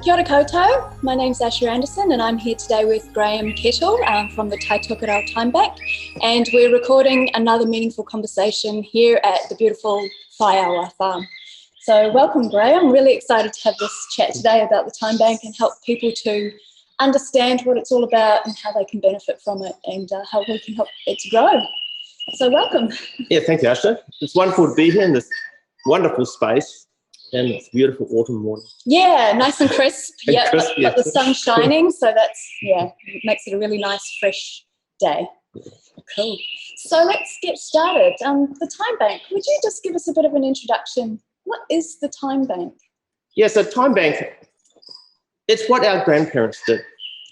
Kia ora koutou, my name's Asha Andersen and I'm here today with Graeme Kettle from the Tai Tokerau Timebank, and we're recording another meaningful conversation here at the beautiful Whaiawa farm. So welcome, Graeme. I'm really excited to have this chat today about the Timebank and help people to understand what it's all about and how they can benefit from it and how we can help it to grow. So welcome. Yeah, thank you, Asha. It's wonderful to be here in this wonderful space. And it's a beautiful autumn morning. Yeah, nice and crisp. Yeah, crisp, got the sun shining, so it makes it a really nice, fresh day. Cool. So let's get started. The Timebank, would you just give us a bit of an introduction? What is the Timebank? Yeah, so Timebank, it's what our grandparents did.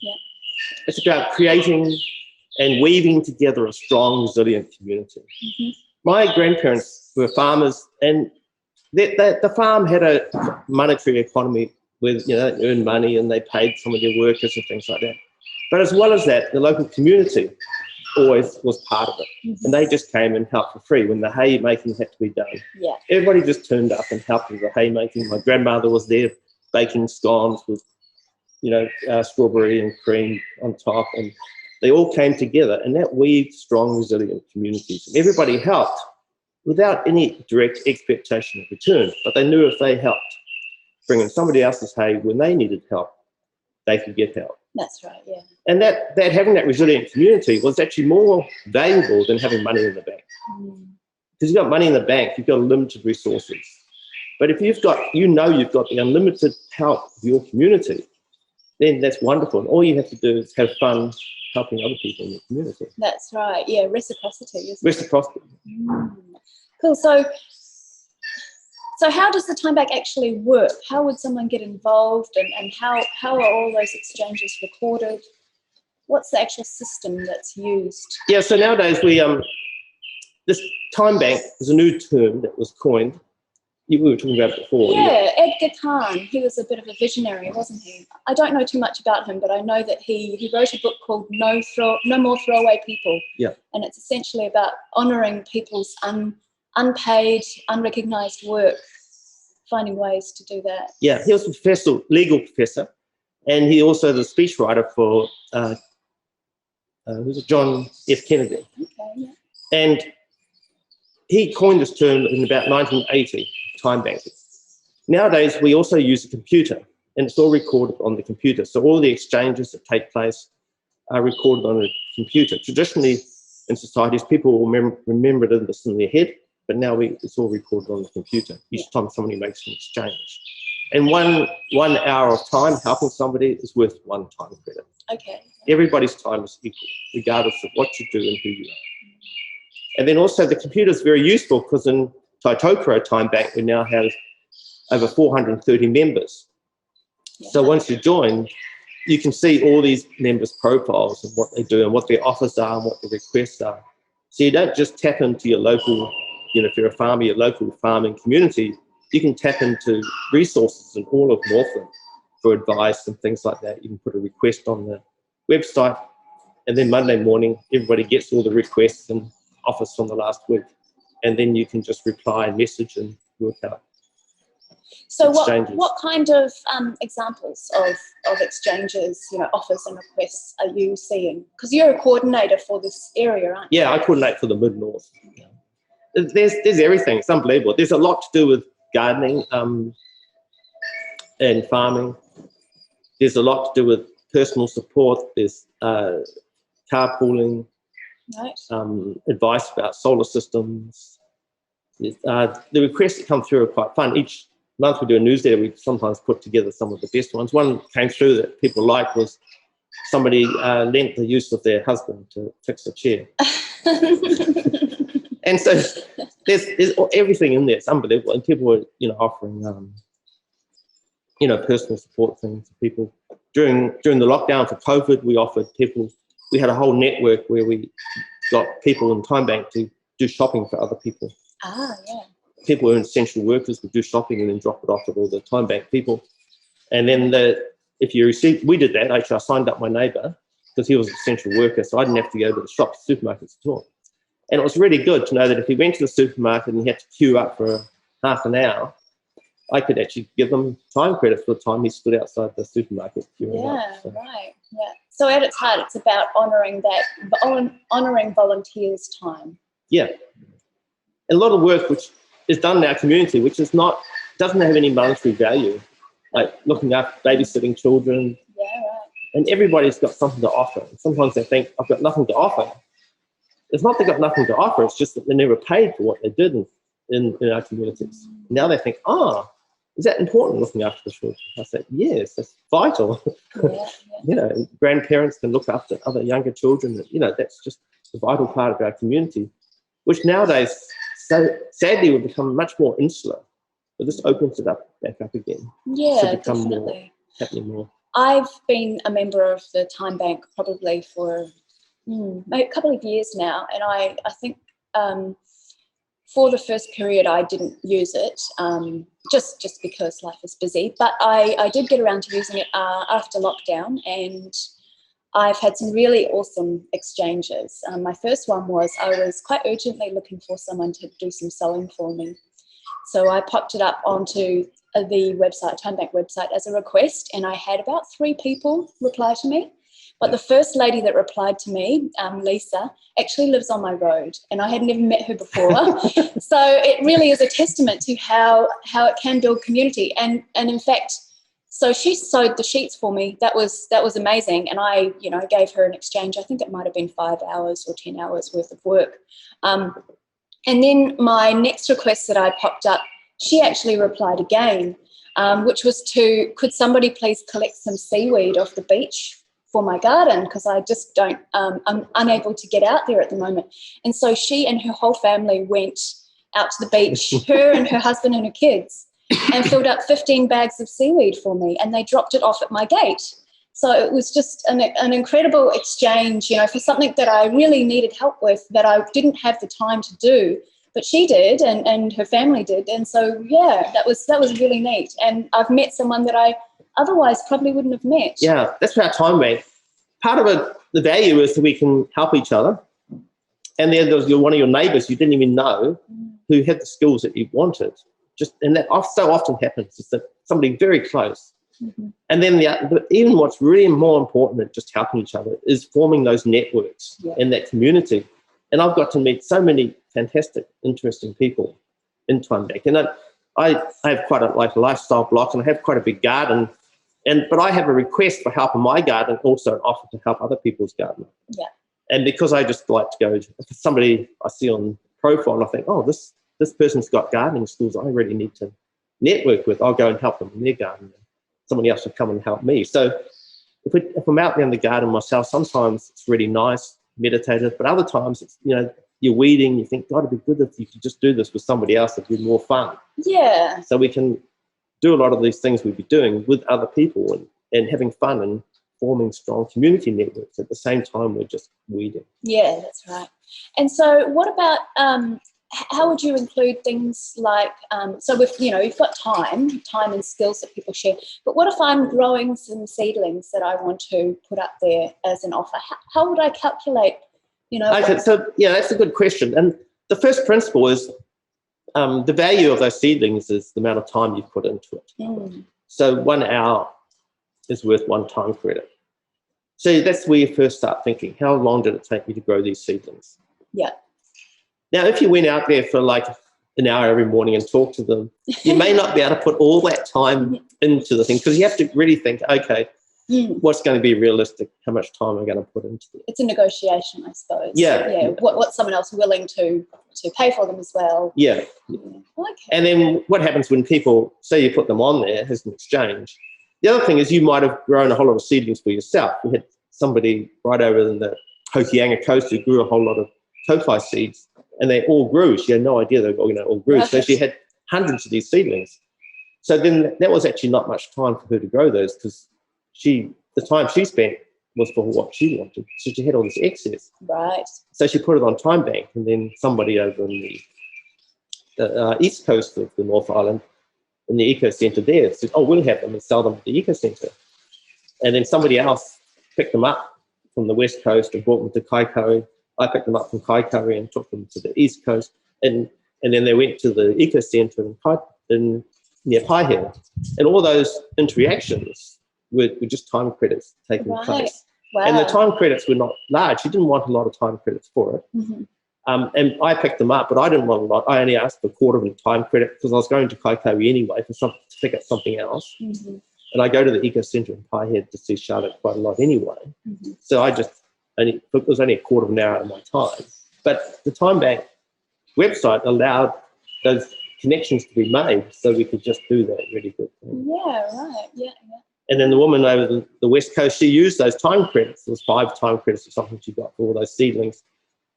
Yeah. It's about creating and weaving together a strong, resilient community. Mm-hmm. My grandparents were farmers, and the farm had a monetary economy with, they earned money and they paid some of their workers and things like that. But as well as that, the local community always was part of it. Mm-hmm. And they just came and helped for free when the haymaking had to be done. Yeah. Everybody just turned up and helped with the haymaking. My grandmother was there baking scones with, strawberry and cream on top. And they all came together, and that weaved strong, resilient communities. And everybody helped without any direct expectation of return, but they knew if they helped bring in somebody else's hay when they needed help, they could get help. That's right, yeah. And that having that resilient community was actually more valuable than having money in the bank. Because you've got money in the bank, you've got limited resources. But if you've got the unlimited help of your community, then that's wonderful. And all you have to do is have fun helping other people in your community. That's right, yeah, reciprocity, isn't it? Reciprocity. Cool. So how does the Timebank actually work? How would someone get involved, and how are all those exchanges recorded? What's the actual system that's used? Yeah, so nowadays this Timebank is a new term that was coined. We were talking about it before. Yeah, Edgar Kahn, he was a bit of a visionary, wasn't he? I don't know too much about him, but I know that he wrote a book called No More Throwaway People. Yeah. And it's essentially about honouring people's unpaid, unrecognised work, finding ways to do that. Yeah, he was a legal professor, and he also the speechwriter for John F. Kennedy. Okay, yeah. And he coined this term in about 1980, Timebanking. Nowadays, we also use a computer, and it's all recorded on the computer. So all the exchanges that take place are recorded on a computer. Traditionally, in societies, people will remember this in their head, but now it's all recorded on the computer each time somebody makes an exchange. And one hour of time helping somebody is worth one time credit. Okay. Everybody's time is equal, regardless of what you do and who you are. And then also the computer is very useful because in Tai Tokerau Timebank, we now have over 430 members. Yeah. So once you join, you can see all these members' profiles and what they do and what their offers are and what their requests are. So you don't just tap into your local, if you're a farmer, your local farming community, you can tap into resources in all of Northland for advice and things like that. You can put a request on the website, and then Monday morning, everybody gets all the requests and offers from the last week, and then you can just reply and message and work out. So what kind of examples of exchanges, offers and requests are you seeing? Because you're a coordinator for this area, aren't you? Yeah, I coordinate for the Mid-North. Okay. There's everything. It's unbelievable. There's a lot to do with gardening and farming. There's a lot to do with personal support. There's carpooling. Right. Advice about solar systems. The requests that come through are quite fun. Each month we do a newsletter. We sometimes put together some of the best ones. One came through that people liked was somebody lent the use of their husband to fix a chair. And so there's everything in there. It's unbelievable. And people were, offering, personal support things to people. During the lockdown for COVID, we had a whole network where we got people in Timebank to do shopping for other people. Ah, yeah. People who are essential workers would do shopping and then drop it off to all the Timebank people. And then we did that. Actually, I signed up my neighbour because he was an essential worker, so I didn't have to go to the shops, supermarkets at all. And it was really good to know that if he went to the supermarket and he had to queue up for half an hour, Yeah. I could actually give him time credit for the time he stood outside the supermarket queuing up. Yeah, right. Yeah. So at its heart, it's about honouring volunteers' time. Yeah. And a lot of work which is done in our community, which doesn't have any monetary value, like looking after babysitting children. Yeah, right. And everybody's got something to offer. Sometimes they think, I've got nothing to offer. It's not they've got nothing to offer, it's just that they never paid for what they did in our communities. Now they think, is that important, looking after the children? I said, yes, that's vital. Yeah. Grandparents can look after other younger children. That's just a vital part of our community, which nowadays, so sadly, will become much more insular. But this opens it back up again. Yeah, to become definitely. Happening more. I've been a member of the Timebank probably for a couple of years now, and I think for the first period I didn't use it just because life is busy, but I did get around to using it after lockdown, and I've had some really awesome exchanges. My first one was I was quite urgently looking for someone to do some sewing for me. So I popped it up onto the website, Timebank website, as a request, and I had about 3 people reply to me. But the first lady that replied to me, Lisa, actually lives on my road, and I had never met her before. So it really is a testament to how it can build community. And in fact, so she sewed the sheets for me. That was amazing. And I, gave her an exchange. I think it might have been 5 hours or 10 hours worth of work. And then my next request that I popped up, she actually replied again, which was could somebody please collect some seaweed off the beach for my garden, because I just I'm unable to get out there at the moment. And so she and her whole family went out to the beach, her and her husband and her kids, and filled up 15 bags of seaweed for me, and they dropped it off at my gate. So it was just an incredible exchange, for something that I really needed help with, that I didn't have the time to do, but she did, and her family did. And so, yeah, that was really neat. And I've met someone that I otherwise probably wouldn't have met. Yeah, that's our Timebank. Part of it, the value is that we can help each other. And then there was one of your neighbours you didn't even know who had the skills that you wanted. And that so often happens, is that somebody very close. Mm-hmm. And then even what's really more important than just helping each other is forming those networks in that community. And I've got to meet so many fantastic, interesting people in Timebank. And I have quite a lifestyle block, and I have quite a big garden. But I have a request for help in my garden, also an offer to help other people's garden. Yeah. And because I just like to go, if somebody I see on profile and I think, this person's got gardening skills, I really need to network with, I'll go and help them in their garden. Somebody else will come and help me. So if I'm out there in the garden myself, sometimes it's really nice, meditative, but other times it's, you're weeding, you think, God, it'd be good if you could just do this with somebody else, it'd be more fun. Yeah. So we can do a lot of these things we'd be doing with other people and having fun and forming strong community networks at the same time we're just weeding. Yeah, that's right. And so what about how would you include things like so with you've got time and skills that people share, but what if I'm growing some seedlings that I want to put up there as an offer? How would I calculate okay, so that's a good question. And the first principle is the value of those seedlings is the amount of time you've put into it. So 1 hour is worth 1 time credit. So that's where you first start thinking, how long did it take me to grow these seedlings? Yeah. Now, if you went out there for like an hour every morning and talked to them, you may not be able to put all that time into the thing, because you have to really think, okay, what's going to be realistic? How much time am I going to put into it? It's a negotiation, I suppose. Yeah. What's someone else willing to pay for them as well? Yeah. Okay. And then what happens when people, say you put them on there as an exchange, the other thing is you might have grown a whole lot of seedlings for yourself. We had somebody right over in the Hokianga coast who grew a whole lot of tokai seeds, and they all grew. She had no idea they all grew. Right. So she had hundreds of these seedlings. So then that was actually not much time for her to grow those, because the time she spent was for what she wanted. So she had all this excess. Right. So she put it on Timebank, and then somebody over in the east coast of the North Island, in the eco centre there, said, we'll have them and sell them at the eco centre. And then somebody else picked them up from the west coast and brought them to Kaikoura. I picked them up from Kaikoura and took them to the east coast. And then they went to the eco centre in near Pai Hill. And all those interactions were just time credits taking place. Wow. And the time credits were not large. You didn't want a lot of time credits for it. And I picked them up, but I didn't want a lot. I only asked for a quarter of a time credit because I was going to Kaikoui anyway to pick up something else. And I go to the Eco Centre in Pai Hill to see Charlotte quite a lot anyway. So it was only a quarter of an hour of my time. But the Timebank website allowed those connections to be made, so we could just do that really good thing. Yeah, right. Yeah. And then the woman over the West Coast, she used those time credits. There was 5 time credits or something she got for all those seedlings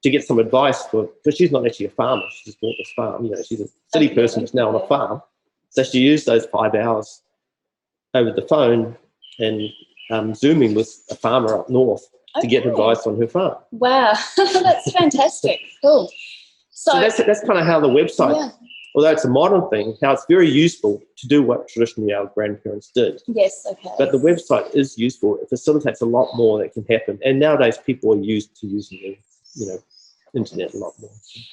to get some advice because she's not actually a farmer. She just bought this farm. You know, she's a city person who's now on a farm. So she used those 5 hours over the phone and Zooming with a farmer up north to get advice on her farm. Wow, that's fantastic. Cool. So that's kind of how the website, although it's a modern thing, how it's very useful to do what traditionally our grandparents did. Yes, okay. But the website is useful. It facilitates a lot more that can happen. And nowadays people are used to using the, internet a lot more.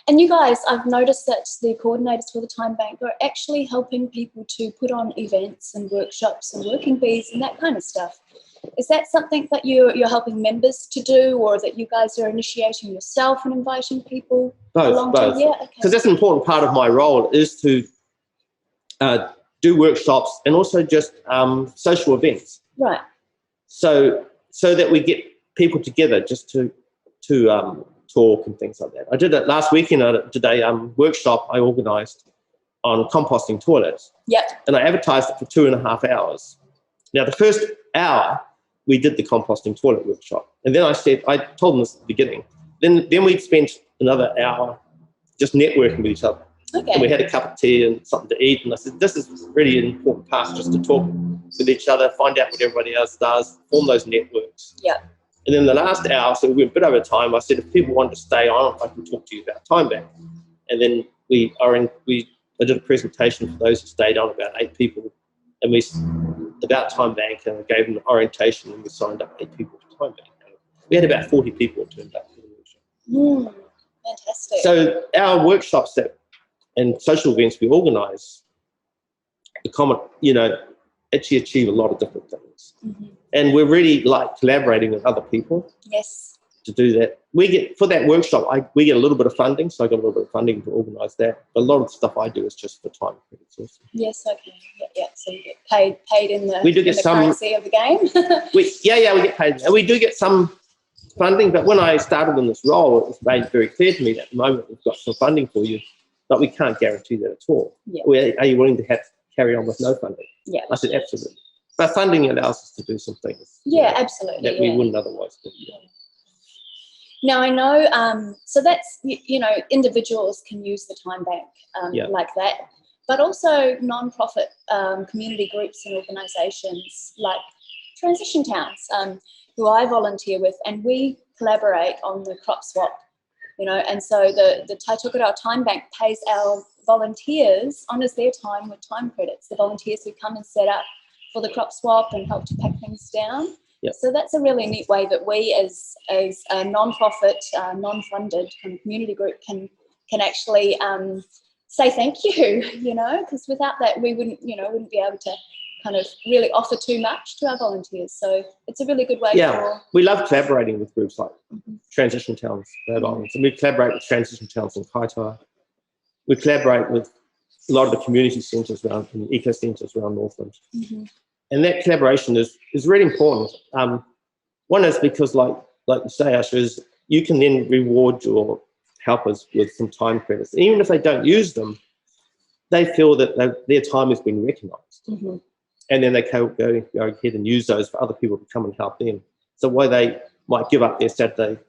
And you guys, I've noticed that the coordinators for the Timebank are actually helping people to put on events and workshops and working bees and that kind of stuff. Is that something that you're helping members to do, or that you guys are initiating yourself and inviting people along? Both. Yeah, okay. Because that's an important part of my role is to do workshops and also just social events. Right. So that we get people together just to talk and things like that. I did it last weekend. I did a workshop I organised on composting toilets. Yep. And I advertised it for 2.5 hours. Now, the first hour, we did the composting toilet workshop. And then I told them this at the beginning. Then we'd spent another hour just networking with each other. Okay. And we had a cup of tea and something to eat. And I said, this is really an important part, just to talk with each other, find out what everybody else does, form those networks. Yeah. And then the last hour, so we went a bit over time, I said, if people want to stay on, I can talk to you about Timebank. And then I did a presentation for those who stayed on, about 8 people, and about Timebank, and I gave them an orientation, and we signed up 8 people to Timebank. We had about 40 people who turned up for the workshop. Fantastic. So our workshops and social events we organise, actually achieve a lot of different things. And we're really like collaborating with other people. Yes. To do that. For that workshop, we get a little bit of funding, so I got a little bit of funding to organise that. But a lot of the stuff I do is just for time credits also. Yes, okay. Yeah. So you get paid in the, currency of the game. we get paid. And we do get some funding, but when I started in this role, it was made very clear to me that at the moment we've got some funding for you, but we can't guarantee that at all. Yeah. Are you willing to carry on with no funding? Yeah. I said, absolutely. But funding allows us to do some things. Yeah, absolutely. That we wouldn't otherwise do. Yeah. Now, I know, so that's, individuals can use the Timebank like that, but also non-profit community groups and organisations like Transition Towns, who I volunteer with, and we collaborate on the crop swap, and so the Tai Tokerau Timebank pays our volunteers, honours their time with time credits, the volunteers who come and set up for the crop swap and help to pack things down. Yep. So that's a really neat way that we, as a non-profit, non-funded kind of community group, can actually say thank you. Because without that, we wouldn't be able to kind of really offer too much to our volunteers. So it's a really good way. We love collaborating with groups like Transition Towns, and we collaborate with Transition Towns in Kaikoui. We collaborate with a lot of the community centres around, and eco centres around Northland. And that collaboration is really important. One is because, like you say, Asha, is you can then reward your helpers with some time credits. Even if they don't use them, they feel that their time has been recognised. And then they go ahead and use those for other people to come and help them. So while they might give up their Saturday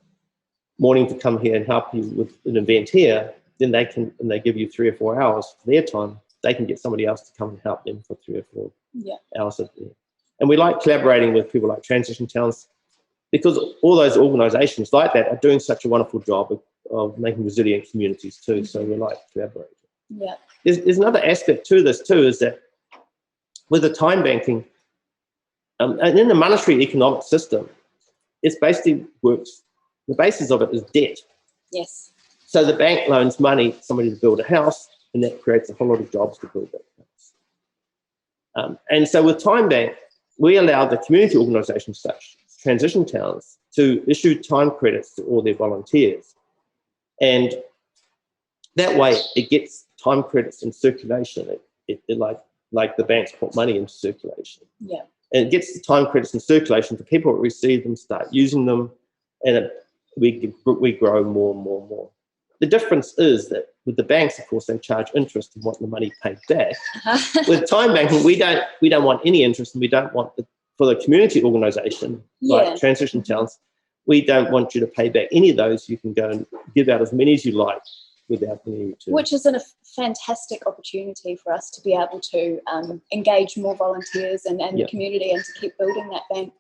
morning to come here and help you with an event here, then they give you 3 or 4 hours for their time. They can get somebody else to come and help them for 3 or 4 hours a day. And we like collaborating with people like Transition Towns, because all those organisations like that are doing such a wonderful job of making resilient communities too. So we like collaborating. Yeah. There's another aspect to this too, is that with the time banking, and in the monetary economic system, it's basically works. The basis of it is debt. Yes. So the bank loans money to somebody to build a house, and that creates a whole lot of jobs to build that house. And so with Timebank, we allow the community organisations such as transition towns to issue time credits to all their volunteers. And that way it gets time credits in circulation. It like the banks put money into circulation. Yeah. And it gets the time credits in circulation for people that receive them, start using them, and we grow more and more and more. The difference is that with the banks, of course, they charge interest and want the money paid back. With time banking, we don't want any interest, and we don't want for the community organisation, like transition towns, we don't want you to pay back any of those. You can go and give out as many as you like without any return. Which is a fantastic opportunity for us to be able to engage more volunteers and the community, and to keep building that bank.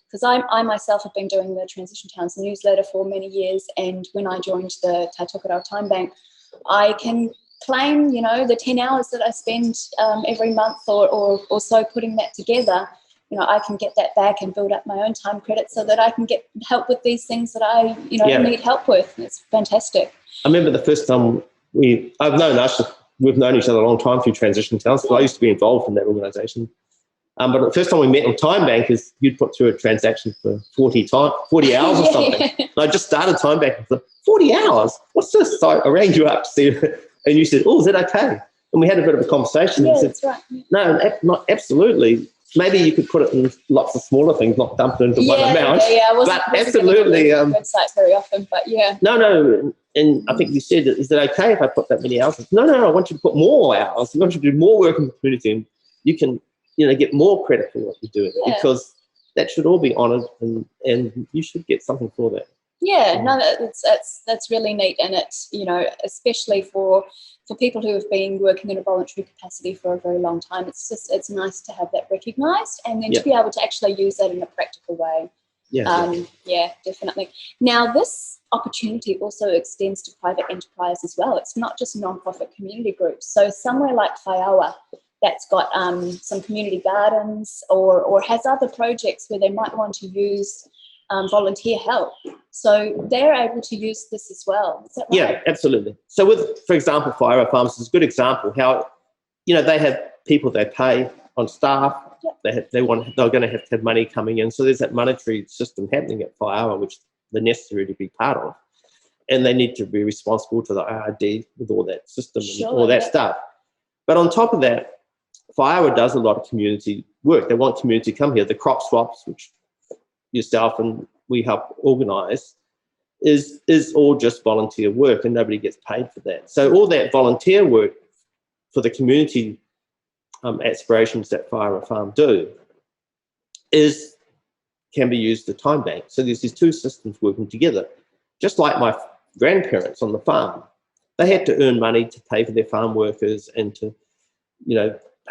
Because I myself have been doing the Transition Towns newsletter for many years, and when I joined the Tai Tokerau Timebank, I can claim, the 10 hours that I spend every month or so putting that together. I can get that back and build up my own time credit so that I can get help with these things that I, need help with. It's fantastic. I remember the first time I've known Asha, we've known each other a long time through Transition Towns, because I used to be involved in that organisation. But the first time we met on Timebank is you'd put through a transaction for 40 hours or something. And I just started Timebank and thought, 40 hours? What's this? So I rang you up, Steve, and you said, oh, is that okay? And we had a bit of a conversation. Yeah, and that's right. No, not absolutely. Maybe you could put it in lots of smaller things, not dump it into one amount. Yeah, I wasn't absolutely. On the website very often, but yeah. No. And I think you said, is it okay if I put that many hours? No, I want you to put more hours. I want you to do more work in the community, and you can, get more credit for what you're doing, because that should all be honoured, and you should get something for that. Yeah, no, that's really neat, and it's especially for people who have been working in a voluntary capacity for a very long time. It's nice to have that recognised, and then to be able to actually use that in a practical way. Yeah, definitely. Now, this opportunity also extends to private enterprise as well. It's not just non-profit community groups. So somewhere like Whaiawa, that's got some community gardens or has other projects where they might want to use volunteer help. So they're able to use this as well. Is that right? Yeah, absolutely. So for example, Whaiawa Farms is a good example how, they have people they pay on staff. Yep. They're going to have money coming in. So there's that monetary system happening at Whaiawa, which they're necessary to be part of. And they need to be responsible to the IRD with all that system and all that stuff. But on top of that, Whaiawa does a lot of community work. They want community to come here. The crop swaps, which yourself and we help organise, is all just volunteer work, and nobody gets paid for that. So all that volunteer work for the community aspirations that Whaiawa Farm do can be used to Timebank. So there's these two systems working together. Just like my grandparents on the farm, they had to earn money to pay for their farm workers and to,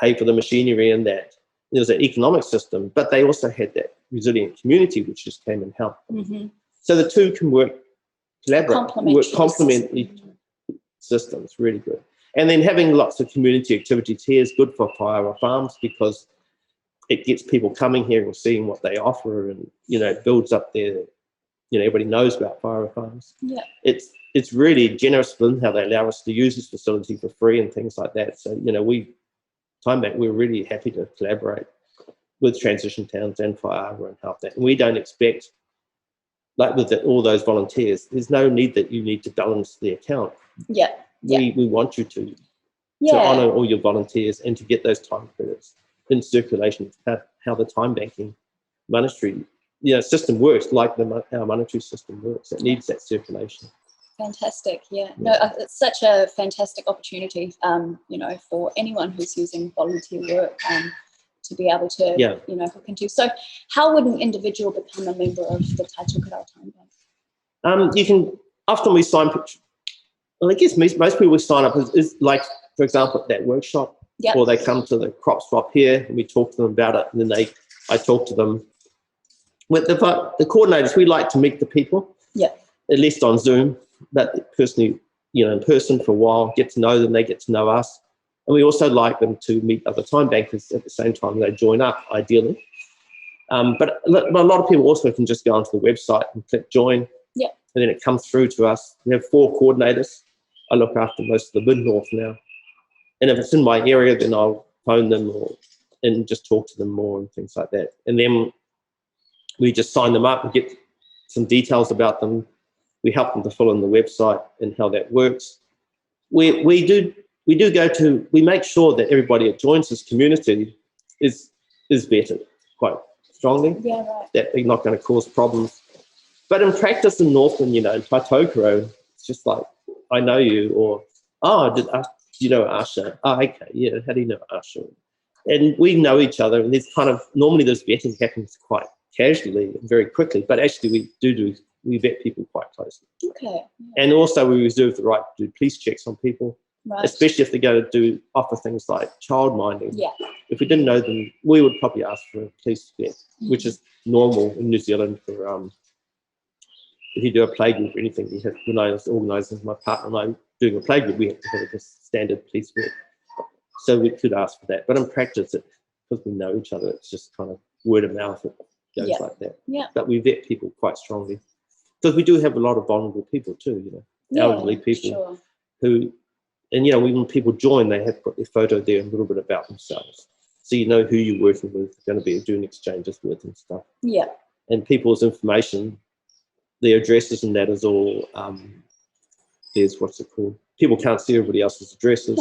pay for the machinery and that. There was an economic system, but they also had that resilient community which just came and helped them. Mm-hmm. So the two can complement each systems, really good. And then having lots of community activities here is good for Whaiawa Farms, because it gets people coming here and seeing what they offer, and, builds up their, everybody knows about Whaiawa Farms. Yeah. It's really generous of them how they allow us to use this facility for free and things like that. So, Timebank, we're really happy to collaborate with Transition Towns and Whaiawa and help that. And we don't expect, like with all those volunteers, there's no need that you need to balance the account. Yeah. We want you to honour all your volunteers and to get those time credits in circulation. How the time banking monetary system works, like our monetary system works. It needs that circulation. Fantastic, yeah. No, it's such a fantastic opportunity, for anyone who's using volunteer work to be able to, hook into. So how would an individual become a member of the Tai Tokerau Timebank? You can, often we sign, well, I guess most people sign up is like, for example, at that workshop, or they come to the crop swap here and we talk to them about it, and then I talk to them. With the coordinators, we like to meet the people, at least on Zoom, but personally, in person for a while, get to know them, they get to know us. And we also like them to meet other time bankers at the same time they join up, ideally. But a lot of people also can just go onto the website and click join, and then it comes through to us. We have 4 coordinators. I look after most of the mid-north now. And if it's in my area, then I'll phone them and just talk to them more and things like that. And then we just sign them up and get some details about them. We help them to fill in the website and how that works. We do we make sure that everybody that joins this community is vetted quite strongly. Yeah, right. That they're not going to cause problems. But in practice in Northland, in Tai Tokerau, it's just like, I know you, or, do you know Asha? Oh, okay, yeah, how do you know Asha? And we know each other, and there's normally this vetting happens quite casually and very quickly, but actually we vet people quite closely. Okay. And also we reserve the right to do police checks on people, right. especially if they're going to offer things like child minding. Yeah. If we didn't know them, we would probably ask for a police vet, which is normal in New Zealand for if you do a playgroup or anything. When I was organising my partner and I doing a playgroup, we had to have a standard police vet. So we could ask for that. But in practice, because we know each other, it's just kind of word of mouth. It goes like that. Yeah. But we vet people quite strongly. Because we do have a lot of vulnerable people too, elderly people who, and when people join, they have put their photo there and a little bit about themselves. So you know who you're working with, going to be doing exchanges with and stuff. Yeah. And people's information, their addresses and that is all, there's what's it called? People can't see everybody else's addresses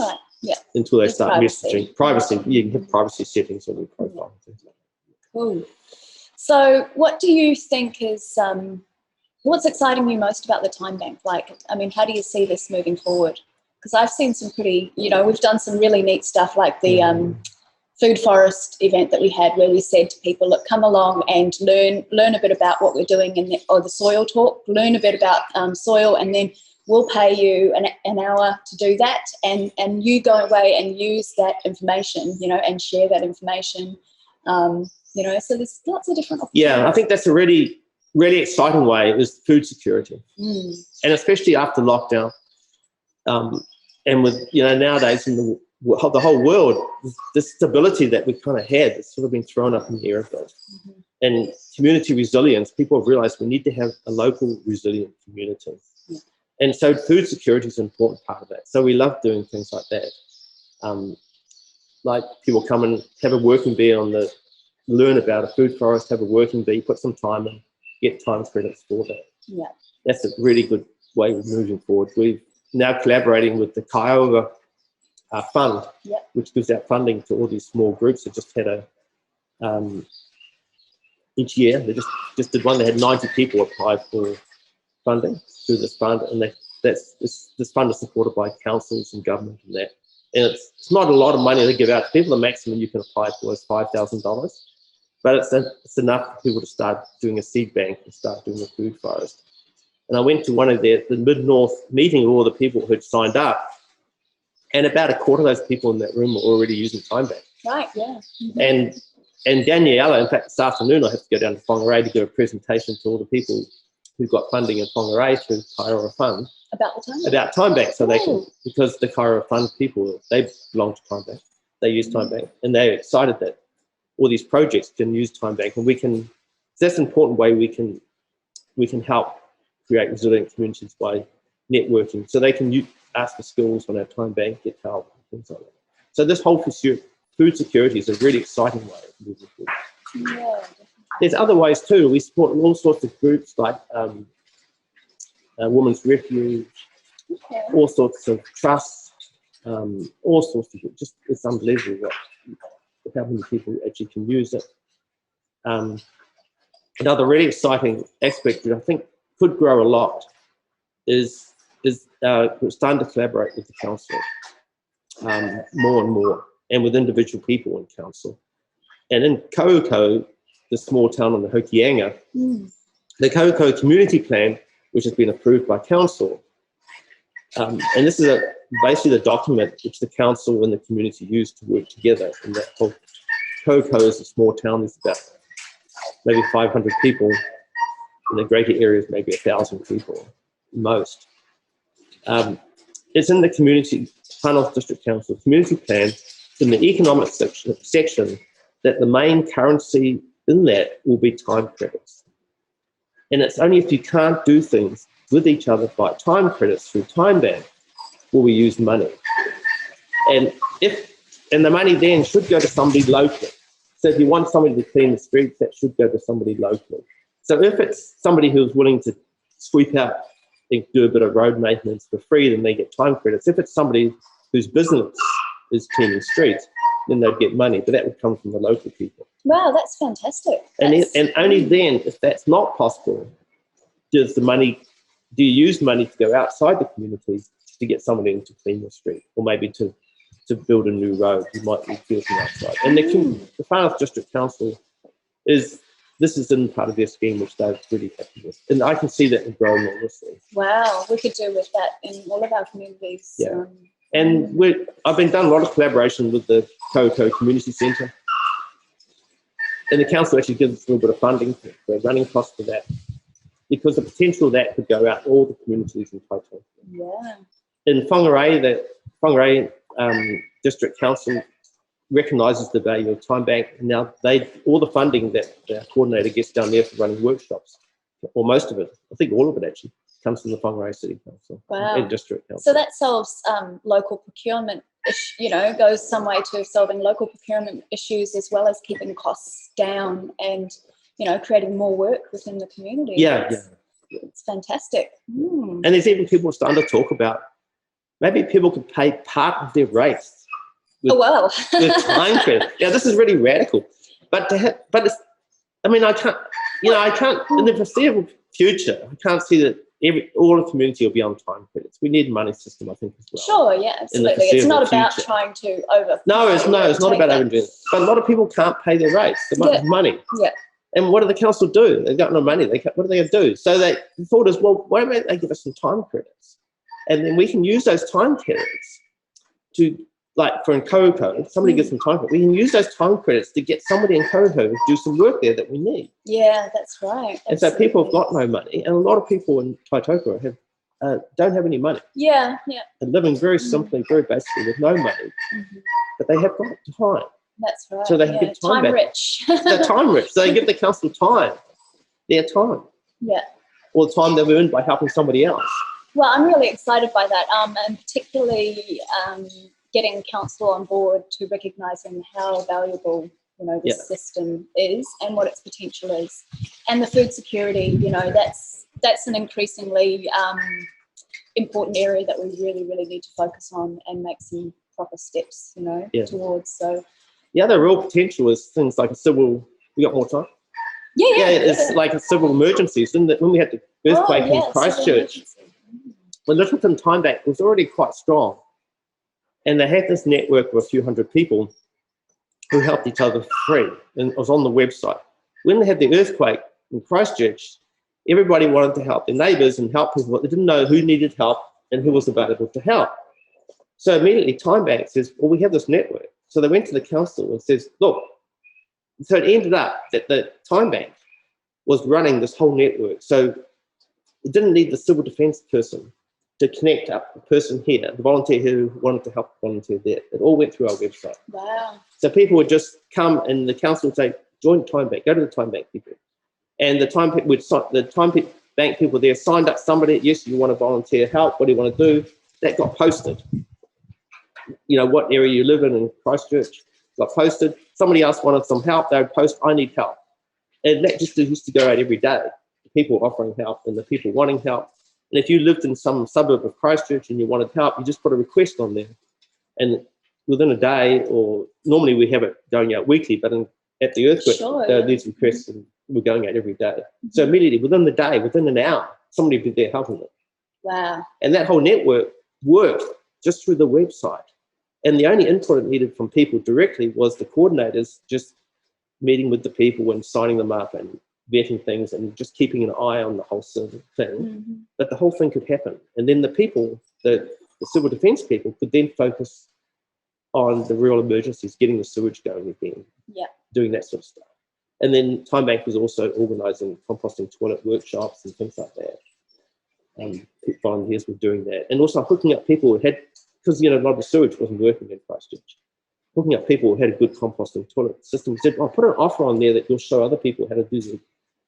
until they start messaging. Privacy, you can have privacy settings on your profile. And things like that. Cool. So what do you think is, what's exciting you most about the Timebank? How do you see this moving forward? Because I've seen some pretty, we've done some really neat stuff like the food forest event that we had where we said to people, look, come along and learn a bit about what we're doing, or the soil talk, learn a bit about soil, and then we'll pay you an hour to do that, and you go away and use that information, and share that information, so there's lots of different opportunities. Yeah, I think that's a really, really exciting way is food security. And especially after lockdown, and with, nowadays in the whole world, the stability that we kind of had has sort of been thrown up in the air a bit. And community resilience, people have realised we need to have a local resilient community. And so food security is an important part of that. So we love doing things like that. Like people come and have a working bee learn about a food forest, have a working bee, put some time in, get time credits for that. Yeah. That's a really good way of moving forward. We've now collaborating with the Kiowa Fund, which gives out funding to all these small groups. They just had each year, they just did one. They had 90 people apply for funding through this fund, and this fund is supported by councils and government and that. And it's not a lot of money to give out to people. The maximum you can apply for is $5,000, but it's enough for people to start doing a seed bank and start doing a food forest. And I went to one of the Mid-North meeting with all the people who'd signed up, and about a quarter of those people in that room were already using Timebank. Right, yeah. And Daniela, in fact, this afternoon I have to go down to Whangarei to give a presentation to all the people who got funding in Whangarei through Kiowa Fund. About the Timebank? About Timebank, so they can, because the Kiowa Fund people, they belong to Timebank. They use Timebank, and they're excited that all these projects can use Timebank, and that's an important way we can help create resilient communities by networking, so they can ask for skills on our Timebank, get help, and things like that. So this whole food security is a really exciting way of moving forward. Yeah. There's other ways too. We support all sorts of groups like Women's Refuge, all sorts of trusts, all sorts of just, it's unbelievable how many people actually can use it. Another really exciting aspect that I think could grow a lot is we're starting to collaborate with the council more and more, and with individual people in council. And in Kaukau, the small town on the Hokianga, the Kaukau Community Plan, which has been approved by council, and this is basically the document which the council and the community use to work together. And that whole Kaukau is a small town. There's about maybe 500 people. In the greater areas, maybe 1,000 people, most. It's in the community, Whanau District Council Community Plan, it's in the economic section that the main currency in that will be time credits. And it's only if you can't do things with each other by time credits through Timebank will we use money. And if And the money then should go to somebody local. So if you want somebody to clean the streets, that should go to somebody local. So if it's somebody who's willing to sweep out and do a bit of road maintenance for free, then they get time credits. If it's somebody whose business is cleaning streets, then they'd get money, but that would come from the local people. Wow, that's fantastic. And only then, if that's not possible, do you use money to go outside the community to get somebody in to clean the street, or maybe to build a new road? You might need people from outside. And the Far North District Council this is in part of their scheme, which they're really happy with. And I can see that in growing enormously. Wow, we could do with that in all of our communities. Yeah. And I've been done a lot of collaboration with the Tokerau Community Centre. And the council actually gives us a little bit of funding for running costs for that, because the potential of that could go out to all the communities in Tai Tokerau. Yeah. In Whangarei, the Whangarei District Council recognises the value of Timebank, and now all the funding that the coordinator gets down there for running workshops, or most of it, I think all of it actually, comes from the Whangarei City Council and District Council. So that solves local procurement, goes some way to solving local procurement issues, as well as keeping costs down and, creating more work within the community. Yeah. It's fantastic. And there's even people starting to talk about maybe people could pay part of their rates with time credit. Yeah, this is really radical. But it's, I can't, in the foreseeable future, I can't see that all the community will be on time credits. We need a money system, I think, as well. Sure, yeah, absolutely. It's not about trying to No, it's not about overdoing it. But a lot of people can't pay their rates. They might have money. Yeah. And what do the council do? They've got no money. What are they going to do? So the thought is, well, why don't they give us some time credits? And then we can use those time credits to, like for in Koho, somebody gets some time credits. We can use those time credits to get somebody in Koho to do some work there that we need. Yeah, that's right. And so people have got no money. And a lot of people in Tai Tokerau don't have any money. Yeah. They're living very simply, very basically with no money. But they have got time. That's right. So they can give time back. Rich. They're time rich. So they give the council time. Their time. Yeah. Or the time they've earned by helping somebody else. Well, I'm really excited by that, and particularly getting council on board to recognising how valuable this system is and what its potential is, and the food security. That's an increasingly important area that we really, really need to focus on and make some proper steps, towards. So the other real potential is things like a civil. We got more time. Yeah. It's like a civil emergencies. When we had the earthquake in Christchurch. Well, Littleton Timebank was already quite strong, and they had this network of a few hundred people who helped each other for free, and it was on the website. When they had the earthquake in Christchurch, everybody wanted to help their neighbours and help people, but they didn't know who needed help and who was available to help. So immediately Timebank says, well, we have this network. So they went to the council and says, look, so it ended up that the Timebank was running this whole network. So it didn't need the civil defence person to connect up the person here, the volunteer who wanted to help the volunteer there. It all went through our website. Wow. So people would just come and the council would say, join Timebank, go to the Timebank people. And the Timebank people there signed up somebody, yes, you want to volunteer help, what do you want to do? That got posted. What area you live in Christchurch, got posted. Somebody else wanted some help, they would post, I need help. And that just used to go out every day. The people offering help and the people wanting help. And if you lived in some suburb of Christchurch and you wanted help, you just put a request on there. And within a day, or normally we have it going out weekly, but at the earthquake, there are these requests and we're going out every day. So immediately, within the day, within an hour, somebody would be there helping them. Wow. And that whole network worked just through the website. And the only input it needed from people directly was the coordinators just meeting with the people and signing them up and vetting things and just keeping an eye on the whole thing, that the whole thing could happen. And then the people, the civil defence people, could then focus on the real emergencies, getting the sewage going again, doing that sort of stuff. And then Timebank was also organising composting toilet workshops and things like that. Volunteers were doing that. And also hooking up people who had, because a lot of the sewage wasn't working in Christchurch, hooking up people who had a good composting toilet system. Said, I'll put an offer on there that you'll show other people how to do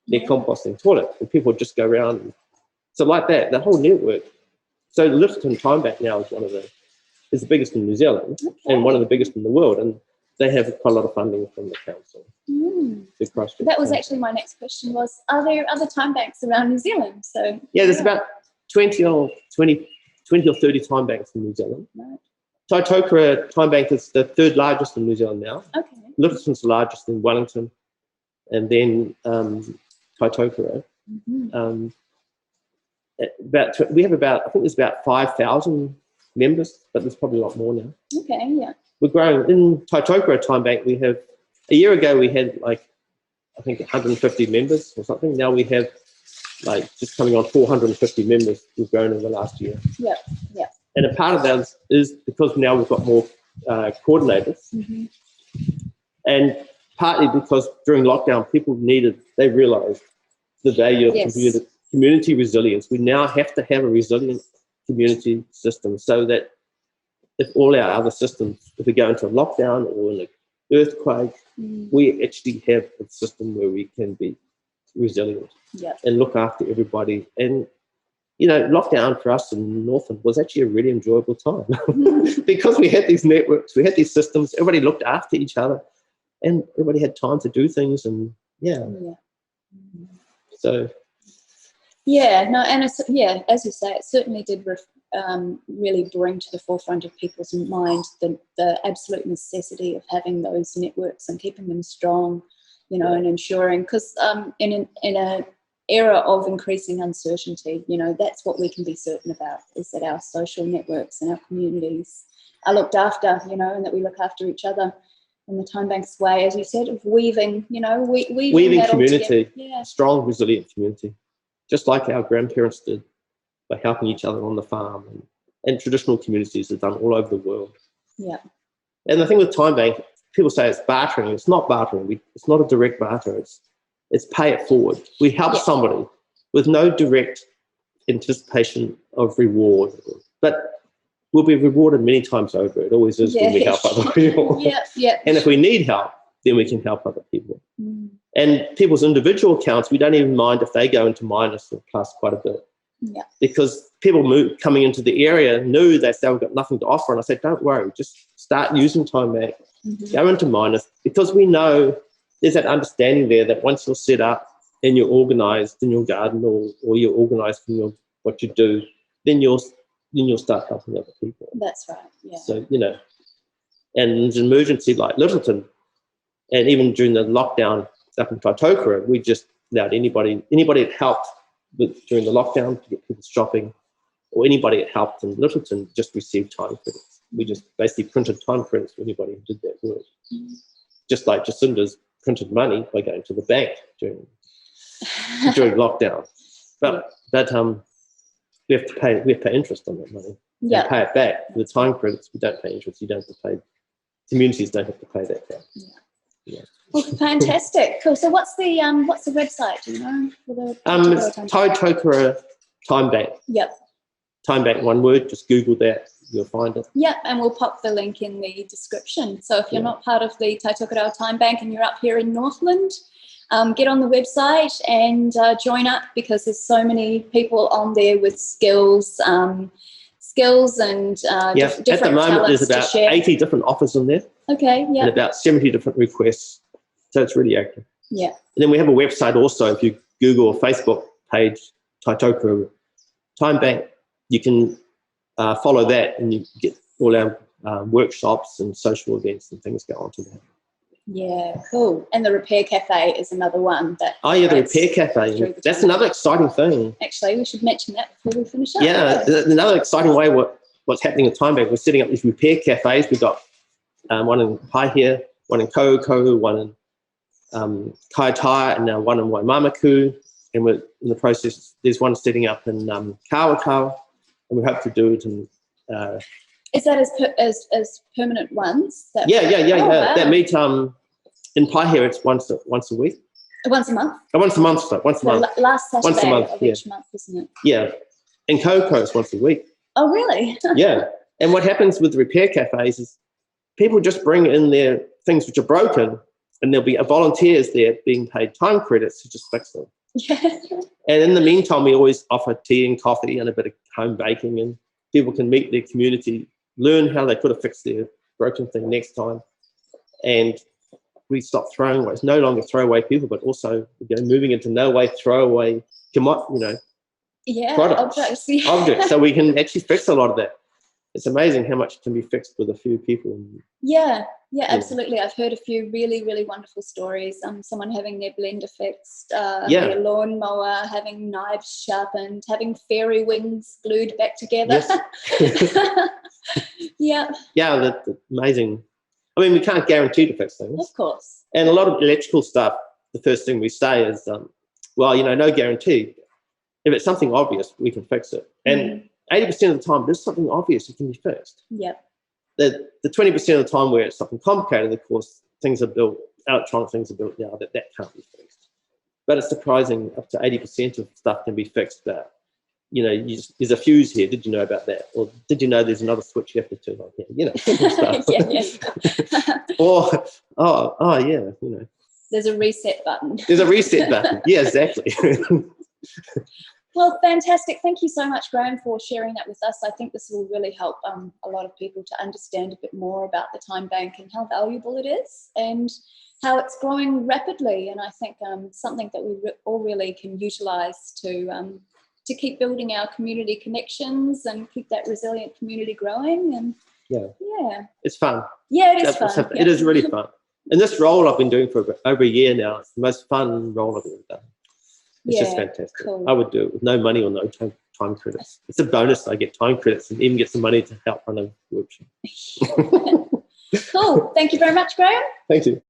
their composting toilet. And people would just go around. So like that, the whole network. So Littleton Timebank now is one of the is the biggest in New Zealand and one of the biggest in the world, and they have quite a lot of funding from the council. The Christchurch That was Council. actually my next question was, are there other time banks around New Zealand? So there's about 20 or 30 time banks in New Zealand. Right. Tai Tokerau Timebank is the third largest in New Zealand now. Okay. Lyttelton's the largest in Wellington, and then Tai Tokerau. We have I think there's about 5,000 members, but there's probably a lot more now. Okay, yeah. We're growing. In Tai Tokerau Timebank, we have, a year ago we had I think 150 members or something. Now we have just coming on 450 members. We've grown in the last year. Yeah. And a part of that is because now we've got more coordinators, and partly because during lockdown they realised the value of community resilience. We now have to have a resilient community system so that if all our other systems, if we go into a lockdown or an earthquake, we actually have a system where we can be resilient and look after everybody. And lockdown for us in Northland was actually a really enjoyable time because we had these networks, we had these systems, everybody looked after each other, and everybody had time to do things. And so and as you say, it certainly did really bring to the forefront of people's mind the absolute necessity of having those networks and keeping them strong, and ensuring, because in an era of increasing uncertainty, that's what we can be certain about, is that our social networks and our communities are looked after, and that we look after each other in the Timebank's way, as you said, of weaving community, strong, resilient community, just like our grandparents did by helping each other on the farm, and traditional communities are done all over the world. Yeah. And the thing with Timebank, people say it's bartering. It's not bartering. It's not a direct barter. It's pay it forward. We help somebody with no direct anticipation of reward, but we'll be rewarded many times over. It always is when we help other people. And if we need help, then we can help other people. And people's individual accounts, we don't even mind if they go into minus or plus quite a bit. Because people coming into the area knew that they've got nothing to offer. And I said, don't worry, just start using Timebank, go into minus, because we know there's that understanding there that once you're set up and you're organised in your garden or you're organised in what you do, then you'll start helping other people. That's right. Yeah. So, and in an emergency like Lyttelton, and even during the lockdown up in Tai Tokerau, we just allowed anybody that helped during the lockdown to get people shopping, or anybody that helped in Lyttelton just received time credits. We just basically printed time credits for anybody who did that work. Just like Jacinda's printed money by going to the bank during lockdown. But we have to pay interest on that money. And pay it back. With the time credits, we don't pay interest. You don't have to pay. Communities don't have to pay that back. Well, fantastic. Cool. So what's the website, do you know? For the it's Tai Tokerau Timebank. Timebank, one word, just Google that, you'll find it. And we'll pop the link in the description. So if you're not part of the Tai Tokerau Timebank and you're up here in Northland, get on the website and join up, because there's so many people on there with skills and different talents. At the moment, there's about 80 different offers in there. And about 70 different requests. So it's really active. And then we have a website also. If you Google or Facebook page, Tai Tokerau Timebank, you can follow that and you get all our workshops and social events and things go onto that. Yeah, cool. And the Repair Cafe is another one that... the Repair Cafe. That's another exciting thing. Actually, we should mention that before we finish up. Another exciting way what's happening at Timebank, we're setting up these repair cafes. We've got one in Paihia, one in Koukau, one in Kaitaia, and now one in Waimamaku. And we're in the process, there's one setting up in Kawakawa, and we hope to do it in... Is that as permanent ones? Wow. That meet in Paihia, it's once a week. Once a month? Once a month. Last Saturday of each month, isn't it? Yeah. In Koukau, it's once a week. Oh, really? And what happens with the repair cafes is people just bring in their things which are broken, and there'll be volunteers there being paid time credits to just fix them. And in the meantime, we always offer tea and coffee and a bit of home baking, and people can meet their community learn how they could have fixed their broken thing next time, and we stop throwing away. It's no longer throwaway people, but also moving into no way throwaway, products. Objects. Yeah. Objects. So we can actually fix a lot of that. It's amazing how much can be fixed with a few people. Yeah, absolutely. I've heard a few really, really wonderful stories. Someone having their blender fixed, their lawnmower, having knives sharpened, having fairy wings glued back together. Yes. Yeah. Yeah, that's amazing. I mean, we can't guarantee to fix things. Of course. And a lot of electrical stuff, the first thing we say is, no guarantee. If it's something obvious, we can fix it. And 80% of the time, there's something obvious that can be fixed. Yep. The 20% of the time where it's something complicated, of course, things are built, electronic things are built now that can't be fixed. But it's surprising, up to 80% of stuff can be fixed. But, there's a fuse here. Did you know about that? Or did you know there's another switch you have to turn on here? Simple stuff. Or, There's a reset button. There's a reset button. Yeah, exactly. Well, fantastic. Thank you so much, Graeme, for sharing that with us. I think this will really help a lot of people to understand a bit more about the Time Bank and how valuable it is and how it's growing rapidly. And I think something that we all really can utilise to keep building our community connections and keep that resilient community growing. And it's fun. Yeah, it is fun. It is really fun. And this role I've been doing for over a year now, it's the most fun role I've ever done. It's just fantastic. Cool. I would do it with no money or no time credits. It's a bonus. I get time credits and even get some money to help run a workshop. Cool. Thank you very much, Graeme. Thank you.